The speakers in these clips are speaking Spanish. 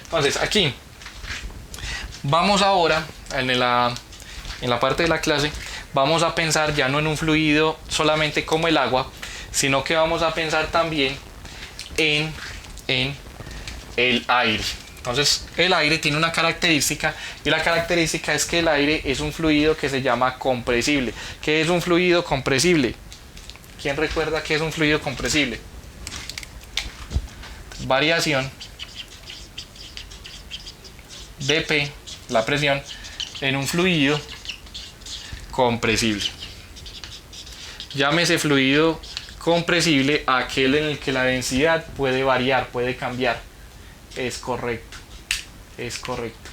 Entonces, aquí vamos ahora en la parte de la clase, vamos a pensar ya no en un fluido solamente como el agua, sino que vamos a pensar también en el aire. Entonces, el aire tiene una característica, y la característica es que el aire es un fluido que se llama compresible. ¿Qué es un fluido compresible? ¿Quién recuerda qué es un fluido compresible? Variación de P, la presión, en un fluido compresible. Llámese fluido compresible aquel en el que la densidad puede variar, puede cambiar. Es correcto, es correcto.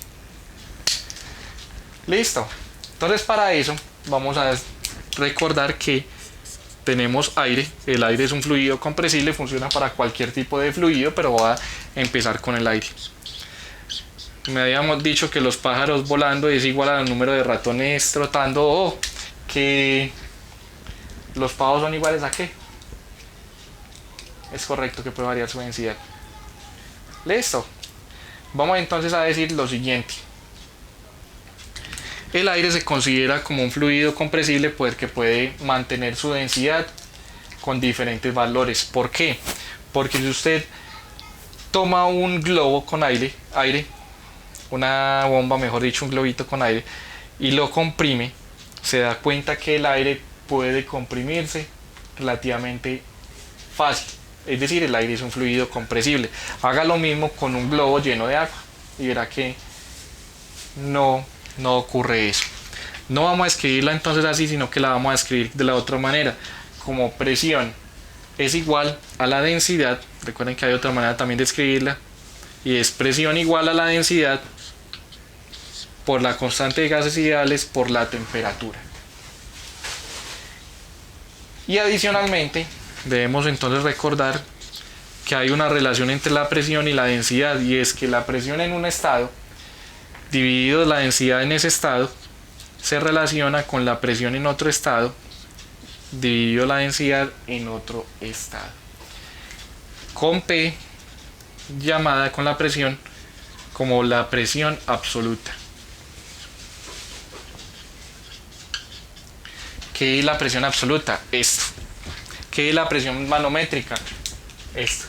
Listo. Entonces, para eso vamos a recordar que tenemos aire. El aire es un fluido compresible, funciona para cualquier tipo de fluido, pero voy a empezar con el aire. Me habíamos dicho que los pájaros volando es igual al número de ratones trotando, o que los pavos son iguales a qué. Es correcto que puede variar su densidad. Listo. Vamos entonces a decir lo siguiente. El aire se considera como un fluido compresible porque puede mantener su densidad con diferentes valores. ¿Por qué? Porque si usted toma un globo con aire, una bomba, mejor dicho, un globito con aire, y lo comprime, se da cuenta que el aire puede comprimirse relativamente fácil. Es decir, el aire es un fluido compresible. Haga lo mismo con un globo lleno de agua y verá que no ocurre eso. No vamos a escribirla entonces así, sino que la vamos a escribir de la otra manera, como presión es igual a la densidad. Recuerden que hay otra manera también de escribirla, y es presión igual a la densidad por la constante de gases ideales por la temperatura. Y adicionalmente debemos entonces recordar que hay una relación entre la presión y la densidad, y es que la presión en un estado dividido la densidad en ese estado se relaciona con la presión en otro estado dividido la densidad en otro estado, con P llamada con la presión como la presión absoluta. ¿Qué es la presión absoluta? Esto. ¿Qué es la presión manométrica? Esto.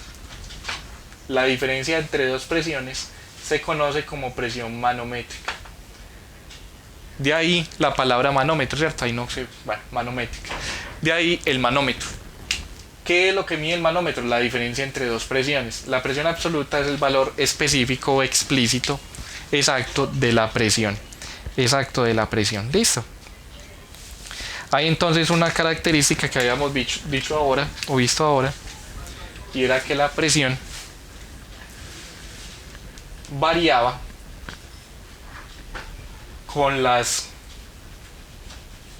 La diferencia entre dos presiones se conoce como presión manométrica. De ahí la palabra manómetro, ¿cierto? Ahí no sé, bueno, manométrica. De ahí el manómetro. ¿Qué es lo que mide el manómetro? La diferencia entre dos presiones. La presión absoluta es el valor específico o explícito exacto de la presión. Exacto de la presión. Listo. Hay entonces una característica que habíamos dicho ahora, o visto ahora, y era que la presión variaba con las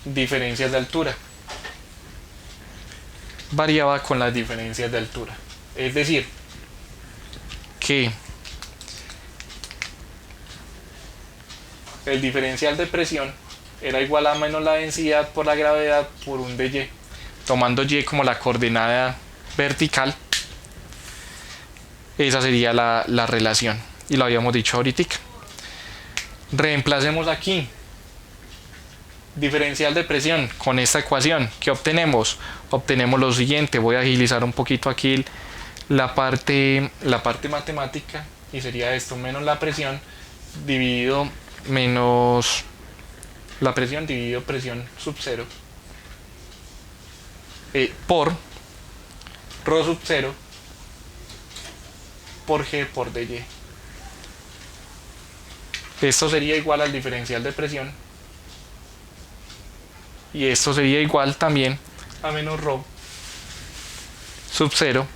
diferencias de altura. Variaba con las diferencias de altura. Es decir, que el diferencial de presión era igual a menos la densidad por la gravedad por un de Y, tomando Y como la coordenada vertical. Esa sería la relación, y lo habíamos dicho ahorita. Reemplacemos aquí diferencial de presión con esta ecuación. ¿Qué obtenemos? Obtenemos lo siguiente. Voy a agilizar un poquito aquí la parte matemática, y sería esto: menos la presión dividido menos la presión dividido presión sub 0 por ρ sub 0 por G por dy. Esto sería igual al diferencial de presión, y esto sería igual también a menos ρ sub 0,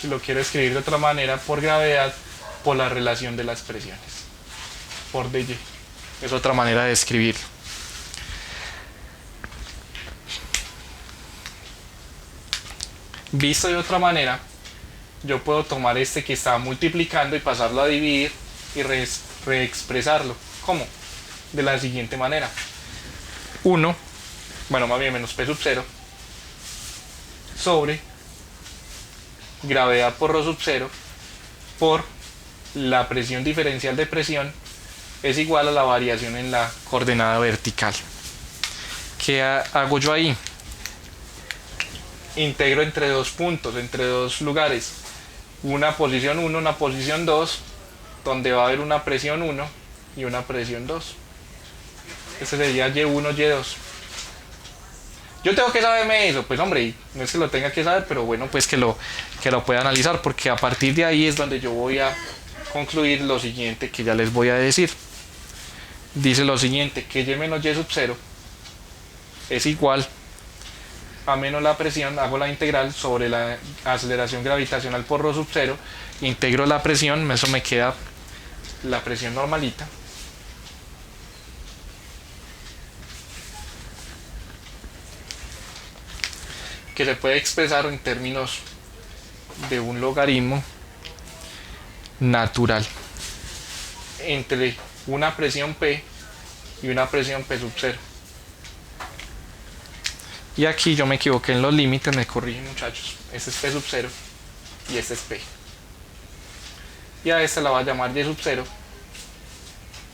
si lo quiero escribir de otra manera, por gravedad por la relación de las presiones por dy. Es otra manera de escribirlo. Visto de otra manera, yo puedo tomar este que está multiplicando y pasarlo a dividir y reexpresarlo. ¿Cómo? De la siguiente manera: 1, bueno, más bien menos P sub 0 sobre gravedad por ρ sub 0 por la presión diferencial de presión es igual a la variación en la coordenada vertical. ¿Qué hago yo ahí? Integro entre dos puntos, entre dos lugares, una posición 1, una posición 2, donde va a haber una presión 1 y una presión 2. Ese sería Y1, Y2. Yo tengo que saberme eso, pues hombre, no es que lo tenga que saber, pero bueno, pues que lo pueda analizar, porque a partir de ahí es donde yo voy a concluir lo siguiente que ya les voy a decir. Dice lo siguiente, que Y menos Y sub 0 es igual a menos la presión, hago la integral sobre la aceleración gravitacional por ρ sub 0, integro la presión, eso me queda la presión normalita, que se puede expresar en términos de un logaritmo natural entre una presión P y una presión P sub 0. Y aquí yo me equivoqué en los límites, me corrigen muchachos. Este es P sub 0 y este es P. Y a esta la voy a llamar Y sub 0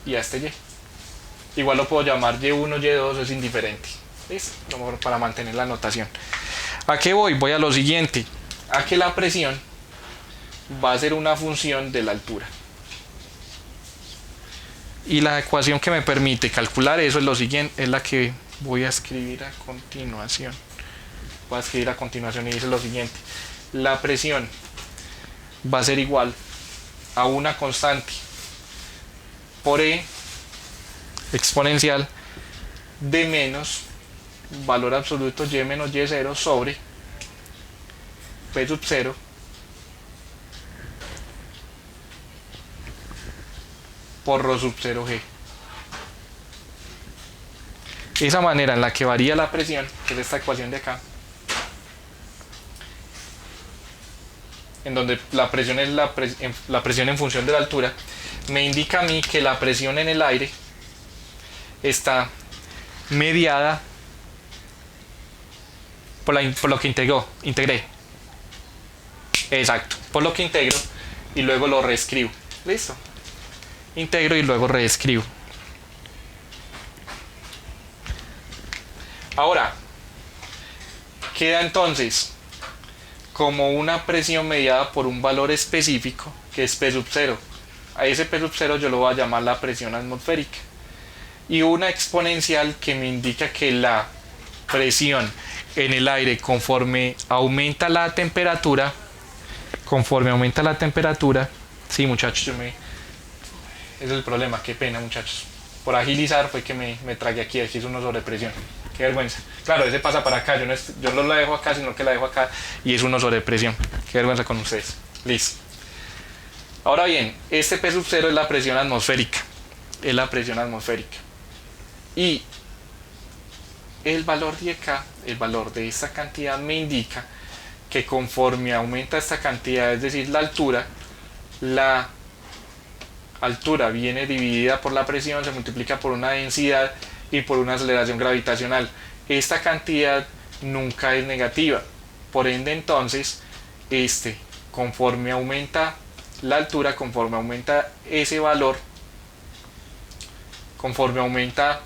y a este Y. Igual lo puedo llamar Y1, Y2, es indiferente. ¿Listo? Para mantener la notación. ¿A qué voy? Voy a lo siguiente. A que la presión va a ser una función de la altura. Y la ecuación que me permite calcular eso es lo siguiente, es la que voy a escribir a continuación. Voy a escribir a continuación y dice lo siguiente. La presión va a ser igual a una constante por E exponencial de menos valor absoluto Y menos Y0 sobre P sub 0 por ρ sub 0G. Esa manera en la que varía la presión, que es esta ecuación de acá, en donde la presión es la presión en función de la altura, me indica a mí que la presión en el aire está mediada por lo que integré. Exacto, por lo que integro y luego lo reescribo. Listo. Integro y luego reescribo. Ahora, queda entonces como una presión mediada por un valor específico que es P sub 0. A ese P sub 0 yo lo voy a llamar la presión atmosférica. Y una exponencial que me indica que la presión en el aire conforme aumenta la temperatura, sí muchachos, ese es el problema, qué pena muchachos. Por agilizar fue que me tragué aquí es uno sobre presión. Qué vergüenza. Claro, ese pasa para acá, yo no lo dejo acá, sino que la dejo acá y es uno sobre presión. Qué vergüenza con ustedes. Listo. Ahora bien, este P sub 0 es la presión atmosférica. Es la presión atmosférica. Y el valor de acá, el valor de esta cantidad me indica que conforme aumenta esta cantidad, es decir, la altura viene dividida por la presión, se multiplica por una densidad y por una aceleración gravitacional. Esta cantidad nunca es negativa, por ende entonces conforme aumenta la altura, conforme aumenta ese valor, conforme aumenta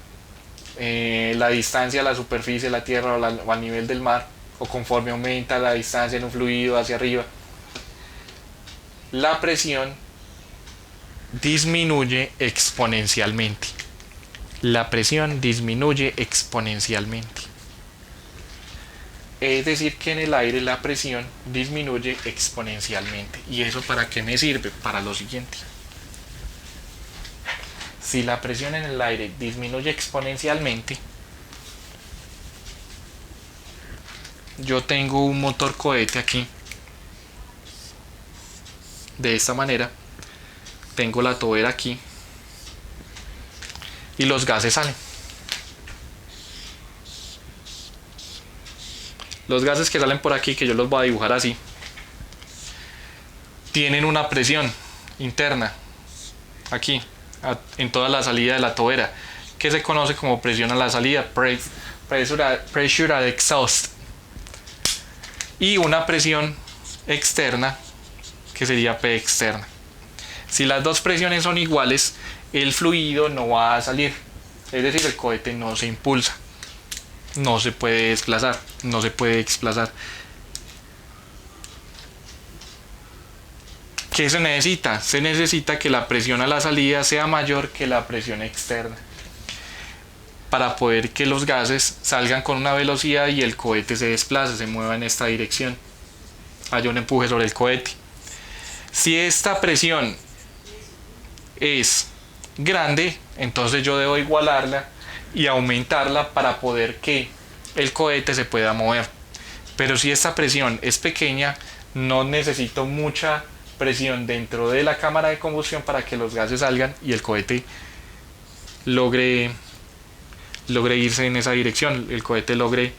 la distancia a la superficie de la tierra o al nivel del mar, o conforme aumenta la distancia en un fluido hacia arriba, la presión disminuye exponencialmente. La presión disminuye exponencialmente. Es decir, que en el aire la presión disminuye exponencialmente. ¿Y eso para qué me sirve? Para lo siguiente. Si la presión en el aire disminuye exponencialmente, yo tengo un motor cohete aquí, de esta manera, tengo la tobera aquí, y los gases salen. Los gases que salen por aquí, que yo los voy a dibujar así, tienen una presión interna aquí, en toda la salida de la tobera, que se conoce como presión a la salida, pressure at exhaust, y una presión externa que sería P externa. Si las dos presiones son iguales, el fluido no va a salir, es decir, el cohete no se impulsa, no se puede desplazar, no se puede desplazar. ¿Qué se necesita? Se necesita que la presión a la salida sea mayor que la presión externa, para poder que los gases salgan con una velocidad y el cohete se desplace, se mueva en esta dirección, haya un empuje sobre el cohete. Si esta presión es grande, entonces yo debo igualarla y aumentarla para poder que el cohete se pueda mover. Pero si esta presión es pequeña, no necesito mucha presión dentro de la cámara de combustión para que los gases salgan y el cohete logre irse en esa dirección, el cohete logre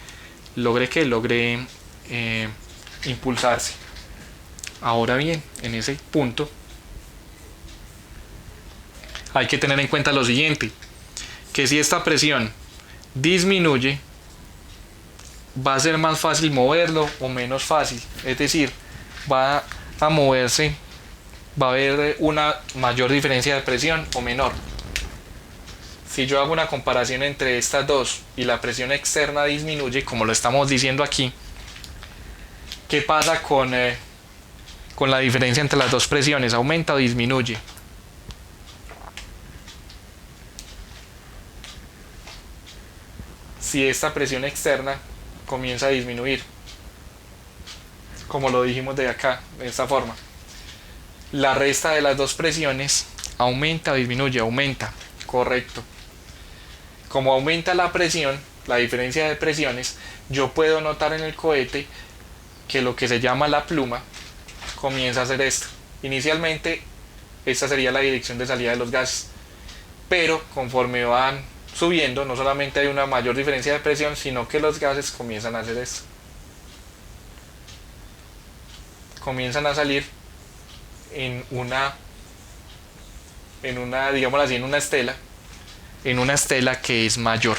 impulsarse. Ahora bien, en ese punto hay que tener en cuenta lo siguiente, que si esta presión disminuye, va a ser más fácil moverlo o menos fácil, es decir, va a moverse, va a haber una mayor diferencia de presión o menor. Si yo hago una comparación entre estas dos y la presión externa disminuye, como lo estamos diciendo aquí, ¿qué pasa con la diferencia entre las dos presiones? ¿Aumenta o disminuye? Si esta presión externa comienza a disminuir, como lo dijimos de acá, de esta forma, la resta de las dos presiones aumenta o disminuye, aumenta, correcto. Como aumenta la presión, la diferencia de presiones, yo puedo notar en el cohete que lo que se llama la pluma comienza a hacer esto. Inicialmente esta sería la dirección de salida de los gases, pero conforme van subiendo, no solamente hay una mayor diferencia de presión, sino que los gases comienzan a hacer esto. Comienzan a salir en una, digámoslo así, en una estela que es mayor,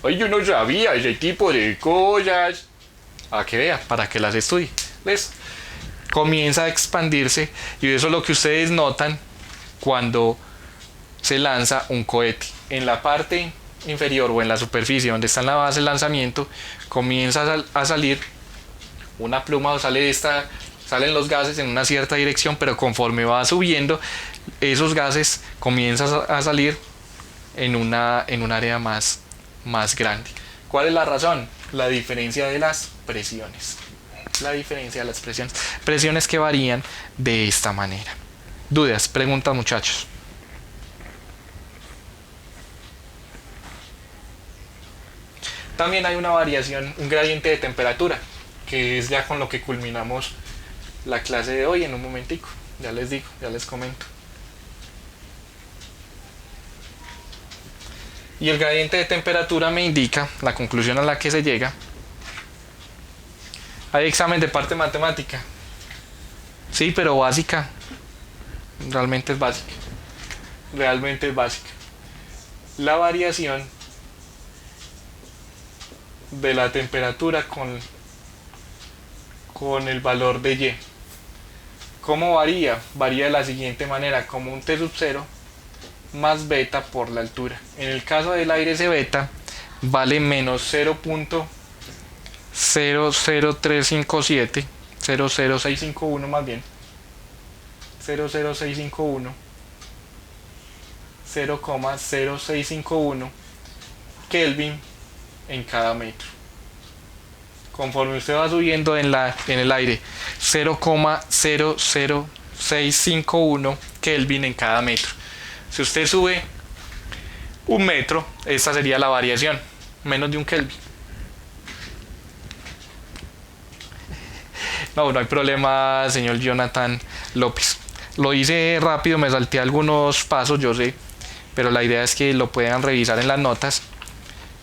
Ay, yo no sabía ese tipo de cosas. A que vea, para que las estudie. ¿Ves? Comienza a expandirse y eso es lo que ustedes notan cuando se lanza un cohete. En la parte inferior o en la superficie donde está en la base de lanzamiento, comienza a salir una pluma o salen los gases en una cierta dirección, pero conforme va subiendo, esos gases comienzan a salir en un área más grande. ¿Cuál es la razón? La diferencia de las presiones. Presiones que varían de esta manera. ¿Dudas? Preguntas, muchachos. También hay una variación, un gradiente de temperatura, que es ya con lo que culminamos la clase de hoy en un momentico. Ya les digo, ya les comento. Y el gradiente de temperatura me indica la conclusión a la que se llega. Hay examen de parte matemática. Sí, pero básica. Realmente es básica. La variación de la temperatura con el valor de Y. ¿Cómo varía? Varía de la siguiente manera, como un T sub 0 más beta por la altura. En el caso del aire, ese beta vale menos 0.00357, 00651 más bien, 00651, 0,0651 Kelvin en cada metro. Conforme usted va subiendo en el aire, 0,00651 Kelvin en cada metro. Si usted sube un metro, esta sería la variación, menos de un Kelvin. No hay problema, señor Jonathan López. Lo hice rápido, me salté algunos pasos, yo sé, pero la idea es que lo puedan revisar en las notas.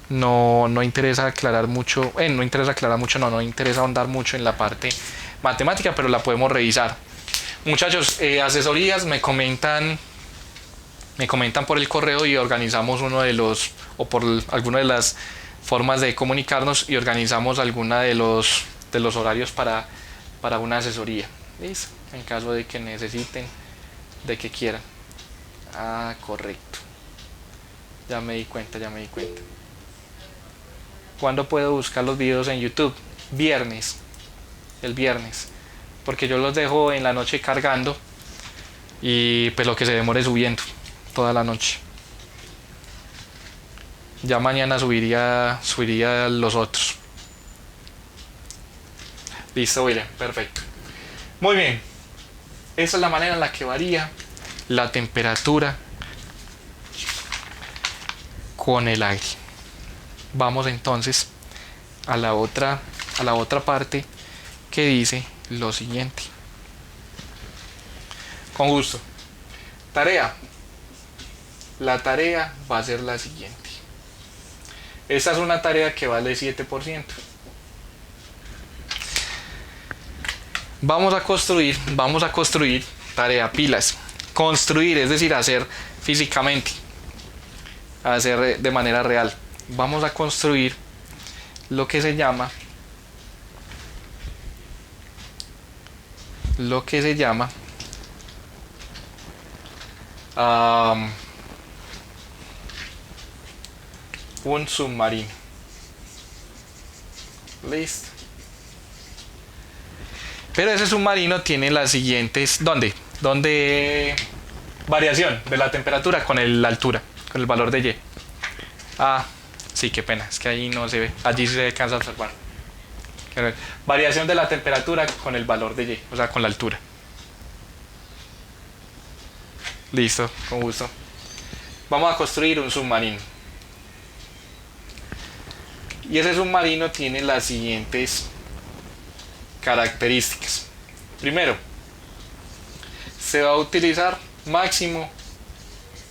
No interesa aclarar mucho, no interesa ahondar mucho en la parte matemática, pero la podemos revisar. Muchachos, asesorías, me comentan por el correo y organizamos o por alguna de las formas de comunicarnos y organizamos alguna de los horarios para una asesoría. ¿Listo? en caso de que necesiten, de que quieran. Ah, correcto. Ya me di cuenta. ¿Cuándo puedo buscar los videos en YouTube? Viernes. El viernes. Porque yo los dejo en la noche cargando y pues lo que se demore subiendo toda la noche. Ya mañana subiría los otros. Listo, William, perfecto. Muy bien. Esa es la manera en la que varía la temperatura con el aire. Vamos entonces a la otra parte que dice lo siguiente. Con gusto. Tarea. La tarea va a ser la siguiente. Esta es una tarea que vale 7%. Vamos a construir tarea pilas. Construir, es decir, hacer físicamente. Hacer de manera real. Vamos a construir lo que se llama un submarino. Listo. Pero ese submarino tiene las siguientes. ¿Dónde? Variación de la temperatura con la altura, con el valor de Y. Ah, sí, qué pena, es que ahí no se ve, allí se alcanza a observar. Variación de la temperatura con el valor de Y, o sea, con la altura. Listo, con gusto. Vamos a construir un submarino. Y ese submarino tiene las siguientes características. Primero, se va a utilizar máximo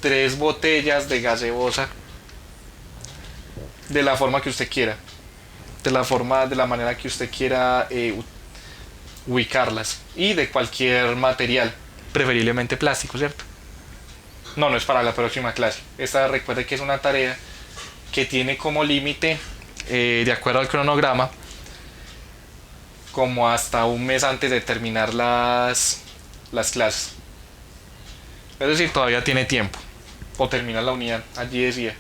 3 botellas de gaseosa de la forma que usted quiera, de la manera que usted quiera ubicarlas, y de cualquier material, preferiblemente plástico, ¿cierto? No es para la próxima clase. Esta, recuerde que es una tarea que tiene como límite, de acuerdo al cronograma, como hasta un mes antes de terminar las clases. Es decir, todavía tiene tiempo, o terminar la unidad, allí decía.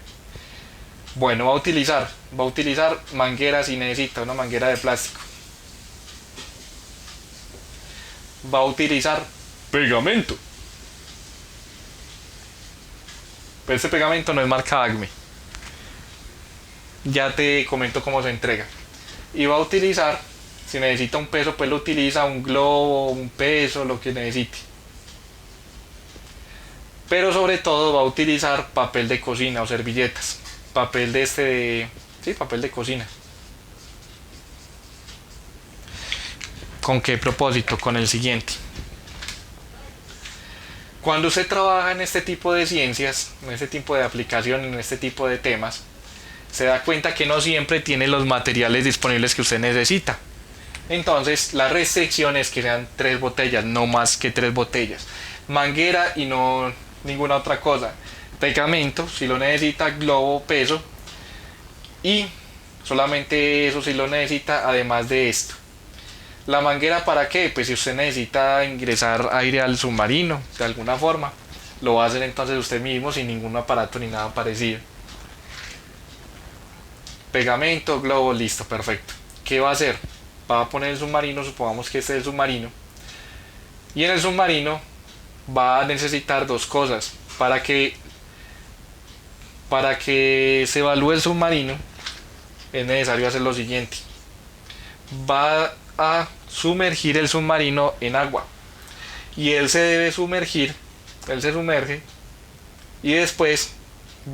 Bueno, va a utilizar manguera si necesita, una manguera de plástico. Va a utilizar pegamento. Pero este pegamento no es marca Acme. Ya te comento cómo se entrega. Y va a utilizar, si necesita un peso, pues lo utiliza, un globo, un peso, lo que necesite. Pero sobre todo va a utilizar papel de cocina o servilletas. Papel papel de cocina. ¿Con qué propósito? Con el siguiente. Cuando usted trabaja en este tipo de ciencias, en este tipo de aplicación, en este tipo de temas, se da cuenta que no siempre tiene los materiales disponibles que usted necesita. Entonces, la restricción es que sean 3 botellas, no más que 3 botellas. Manguera y no ninguna otra cosa. Pegamento, si lo necesita, globo, peso, y solamente eso si lo necesita, además de esto. La manguera, ¿para qué? Pues si usted necesita ingresar aire al submarino de alguna forma, lo va a hacer entonces usted mismo sin ningún aparato ni nada parecido. Pegamento, globo, listo, perfecto. ¿Qué va a hacer? Va a poner el submarino, supongamos que este es el submarino, y en el submarino va a necesitar 2 cosas. Para que se evalúe el submarino es necesario hacer lo siguiente. Va a sumergir el submarino en agua, y él se sumerge y después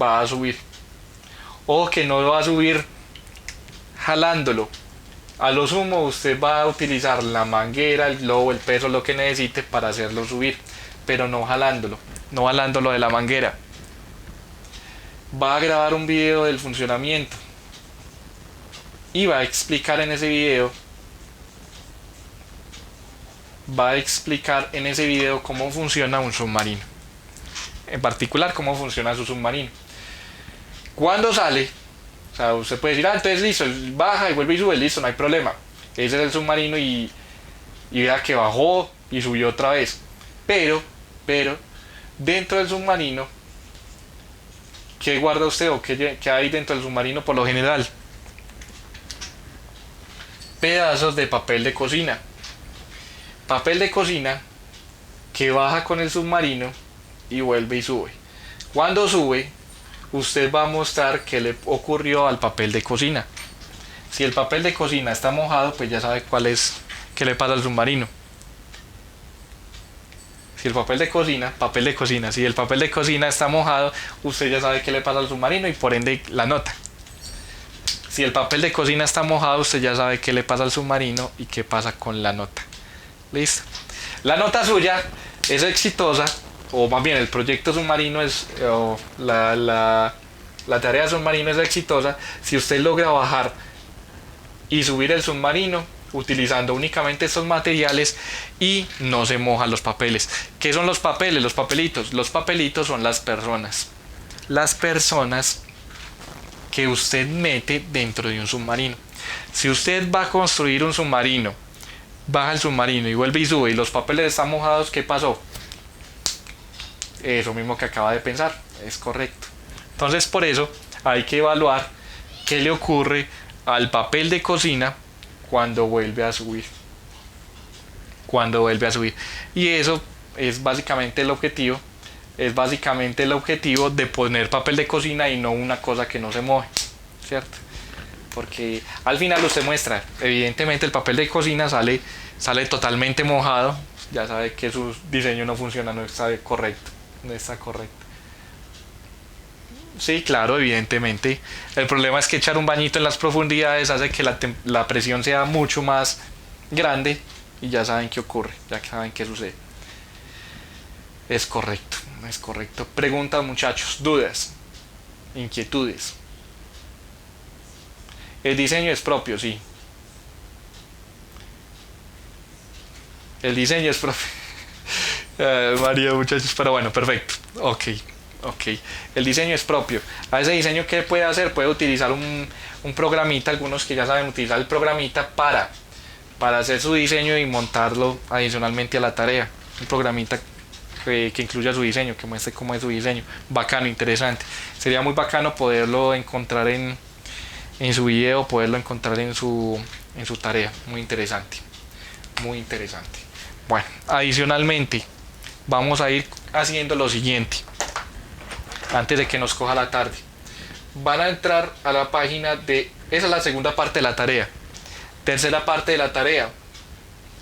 va a subir. O que no va a subir jalándolo. A lo sumo usted va a utilizar la manguera, el globo, el peso, lo que necesite para hacerlo subir, pero no jalándolo de la manguera. Va a grabar un video del funcionamiento y va a explicar en ese video cómo funciona un submarino, en particular cómo funciona su submarino. Cuando sale, o sea, usted puede decir, entonces listo, baja y vuelve y sube, listo, no hay problema. Ese es el submarino, y vea que bajó, y subió otra vez. Pero, dentro del submarino, ¿qué guarda usted o qué hay dentro del submarino por lo general? Pedazos de papel de cocina. Papel de cocina que baja con el submarino y vuelve y sube. Cuando sube, usted va a mostrar qué le ocurrió al papel de cocina. Si el papel de cocina está mojado, pues ya sabe qué le pasa al submarino. Si el papel de cocina, si el papel de cocina está mojado, usted ya sabe qué le pasa al submarino y por ende la nota. Si el papel de cocina está mojado, usted ya sabe qué le pasa al submarino y qué pasa con la nota. ¿Listo? La nota suya es exitosa, o más bien el proyecto submarino la tarea submarino es exitosa si usted logra bajar y subir el submarino utilizando únicamente estos materiales y no se mojan los papeles. ¿Qué son los papeles? Los papelitos. Los papelitos son las personas. Las personas que usted mete dentro de un submarino. Si usted va a construir un submarino, baja el submarino y vuelve y sube y los papeles están mojados, ¿qué pasó? Eso mismo que acaba de pensar, es correcto. Entonces por eso hay que evaluar qué le ocurre al papel de cocina cuando vuelve a subir. Y eso es básicamente el objetivo. Es básicamente el objetivo de poner papel de cocina y no una cosa que no se moje, ¿cierto? Porque al final usted muestra, evidentemente el papel de cocina sale totalmente mojado, ya sabe que su diseño no funciona, no está correcto. Sí, claro, evidentemente. El problema es que echar un bañito en las profundidades hace que la presión sea mucho más grande y ya saben qué ocurre, ya saben qué sucede. Es correcto. Preguntas, muchachos, dudas, inquietudes. El diseño es propio, sí. El diseño es propio. María, muchachos, pero bueno, perfecto. Ok. El diseño es propio. A ese diseño, ¿qué puede hacer? Puede utilizar un programita, algunos que ya saben utilizar el programita para hacer su diseño y montarlo adicionalmente a la tarea. Un programita que incluya su diseño, que muestre cómo es su diseño. Bacano, interesante. Sería muy bacano poderlo encontrar en su video, poderlo encontrar en su tarea. Muy interesante. Bueno, adicionalmente vamos a ir haciendo lo siguiente antes de que nos coja la tarde. Van a entrar a la página esa es la segunda parte de la tarea. Tercera parte de la tarea.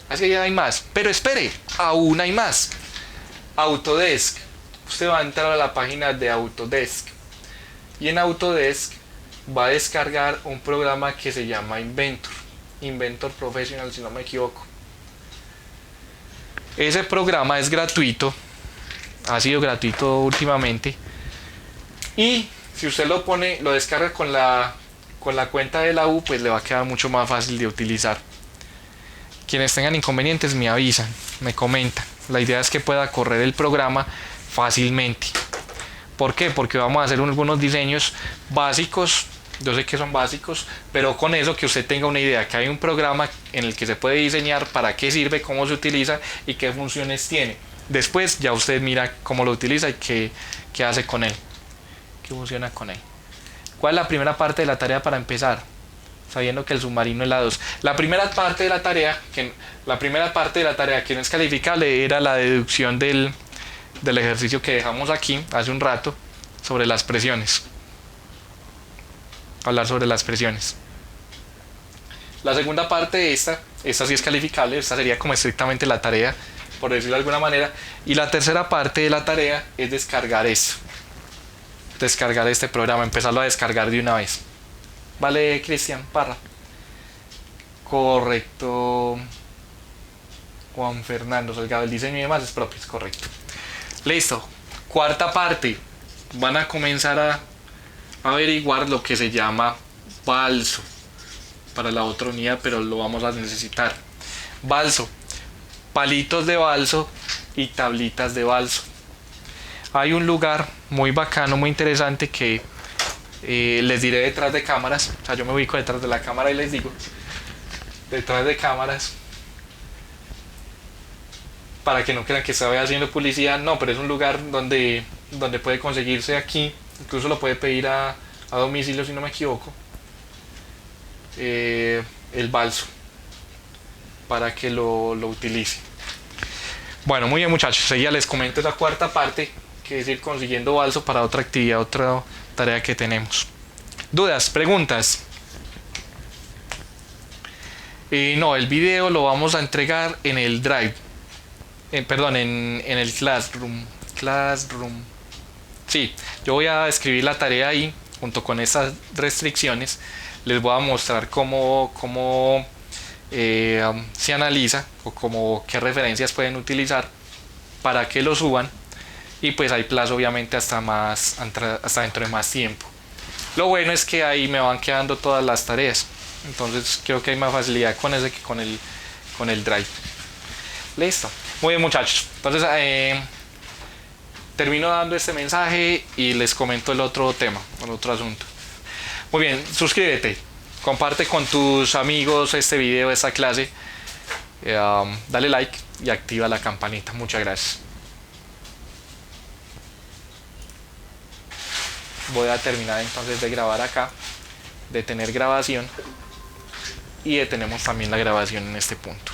Así ya hay más, pero espere, aún hay más. Autodesk. Usted va a entrar a la página de Autodesk y en Autodesk va a descargar un programa que se llama Inventor Professional, si no me equivoco. Ese programa es gratuito, ha sido gratuito últimamente, y si usted lo descarga con la cuenta de la U, pues le va a quedar mucho más fácil de utilizar. Quienes tengan inconvenientes me avisan, me comentan. La idea es que pueda correr el programa fácilmente. ¿Por qué? Porque vamos a hacer algunos diseños básicos. Yo sé que son básicos, pero con eso que usted tenga una idea, que hay un programa en el que se puede diseñar, para qué sirve, cómo se utiliza y qué funciones tiene. Después ya usted mira cómo lo utiliza y qué hace con él, qué funciona con él. ¿Cuál es la primera parte de la tarea para empezar? Sabiendo que el submarino es la 2. La primera parte de la tarea que no es calificable era la deducción del ejercicio que dejamos aquí hace un rato sobre las presiones. Hablar sobre las presiones. La segunda parte de esta sí es calificable, esta sería como estrictamente la tarea, por decirlo de alguna manera. Y la tercera parte de la tarea es descargar este programa, empezarlo a descargar de una vez. Vale, Cristian Parra. Correcto. Juan Fernando Salgado, el diseño y demás es propio, es correcto. Listo. Cuarta parte. Van a comenzar a averiguar lo que se llama balso para la otra unidad, pero lo vamos a necesitar. Balso, palitos de balso y tablitas de balso. Hay un lugar muy bacano, muy interesante que les diré detrás de cámaras. O sea, yo me ubico detrás de la cámara y les digo, detrás de cámaras para que no crean que estaba haciendo publicidad, no, pero es un lugar donde puede conseguirse aquí, incluso lo puede pedir a domicilio si no me equivoco, el balso para que lo utilice. Bueno, muy bien muchachos, ya les comento la cuarta parte, que es ir consiguiendo balso para otra actividad, otra tarea que tenemos. ¿Dudas? ¿Preguntas? No, el video lo vamos a entregar en el Drive. Perdón, en el Classroom. Sí, yo voy a escribir la tarea ahí, junto con esas restricciones. Les voy a mostrar cómo se analiza o qué referencias pueden utilizar para que lo suban. Y pues hay plazo obviamente hasta dentro de más tiempo. Lo bueno es que ahí me van quedando todas las tareas. Entonces creo que hay más facilidad con ese que con el Drive. Listo. Muy bien muchachos. Entonces termino dando este mensaje y les comento el otro tema, el otro asunto. Muy bien, suscríbete. Comparte con tus amigos este video, esta clase. Dale like y activa la campanita. Muchas gracias. Voy a terminar entonces de grabar acá, detener grabación y detenemos también la grabación en este punto.